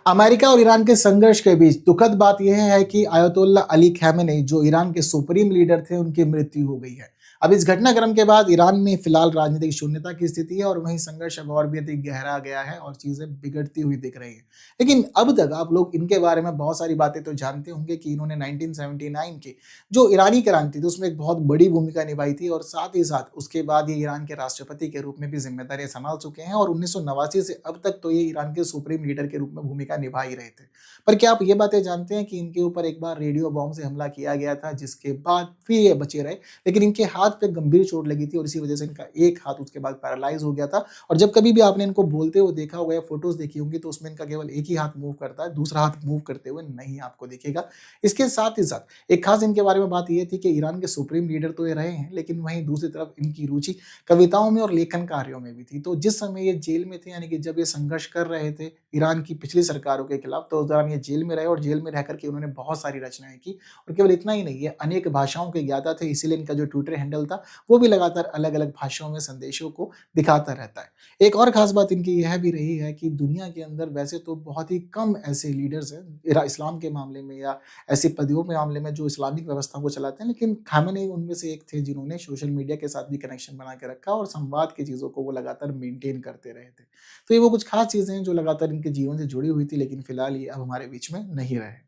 America और Iran के संघर्ष के बीच दुखद बात यह है कि आयतुल्ला अली खamenei जो ईरान के सुप्रीम लीडर थे उनकी मृत्यु हो गई है। अब इस घटनाक्रम के बाद ईरान में फिलहाल राजनीतिक शून्यता की स्थिति है और वहीं संघर्ष अब और भी अधिक गहरा गया है और चीजें बिगड़ती हुई दिख रही हैं। लेकिन अब तक आप लोग इनके बारे में बहुत सारी बातें तो जानते होंगे कि इन्होंने 1979 की जो ईरानी क्रांति थी उसमें एक बहुत बड़ी भूमिका निभाई थी और साथ ही साथ उसके बाद ये ईरान के राष्ट्रपति के रूप में भी जिम्मेदारियां संभाल चुके हैं और 1989 से अब तक तो ये ईरान के सुप्रीम लीडर के रूप में भूमिका निभा ही रहे थे। पर क्या आप ये बातें जानते हैं कि इनके ऊपर एक बार रेडियो बॉम्ब से हमला किया गया था जिसके बाद फिर ये बचे रहे, लेकिन इनके हाथ पे गंभीर चोट लगी थी और इसी वजह से इनका एक हाथ उसके बाद पैरालाइज हो गया था। और जब कभी भी आपने इनको बोलते हुए देखा होगा या फोटोज देखी होंगी तो उसमें इनका केवल एक ही हाथ मूव करता है, दूसरा हाथ मूव करते हुए नहीं आपको दिखेगा। इसके साथ ही साथ एक खास इनके बारे में बात ये थी कि ईरान के सुप्रीम लीडर तो ये रहे हैं, लेकिन वहीं दूसरी तरफ इनकी रुचि कविताओं में और लेखन कार्यों में भी थी। तो जिस समय ये जेल में थे, यानी कि जब ये संघर्ष कर रहे थे ईरान की पिछली सरकारों के खिलाफ, तो उस दौरान ये जेल में रहे और जेल में रह करके उन्होंने बहुत सारी रचनाएं की। और केवल इतना ही नहीं, ये अनेक भाषाओं के ज्ञाता थे, इसीलिए इनका जो ट्विटर हैंडल था वो भी लगातार अलग अलग भाषाओं में संदेशों को दिखाता रहता है। एक और खास बात इनकी यह भी रही है कि दुनिया के अंदर वैसे तो बहुत ही कम ऐसे लीडर्स हैं इस्लाम के मामले में या ऐसी पदवियों के मामले में जो इस्लामिक व्यवस्था को चलाते हैं, लेकिन खामेनेई उनमें से एक थे जिन्होंने सोशल मीडिया के साथ भी कनेक्शन बना के रखा और संवाद की चीज़ों को वो लगातार मेंटेन करते रहे थे। तो ये वो कुछ खास चीज़ें हैं जो लगातार इनके जीवन से जुड़ी हुई थी, लेकिन फिलहाल ये अब हमारे बीच में नहीं रहे।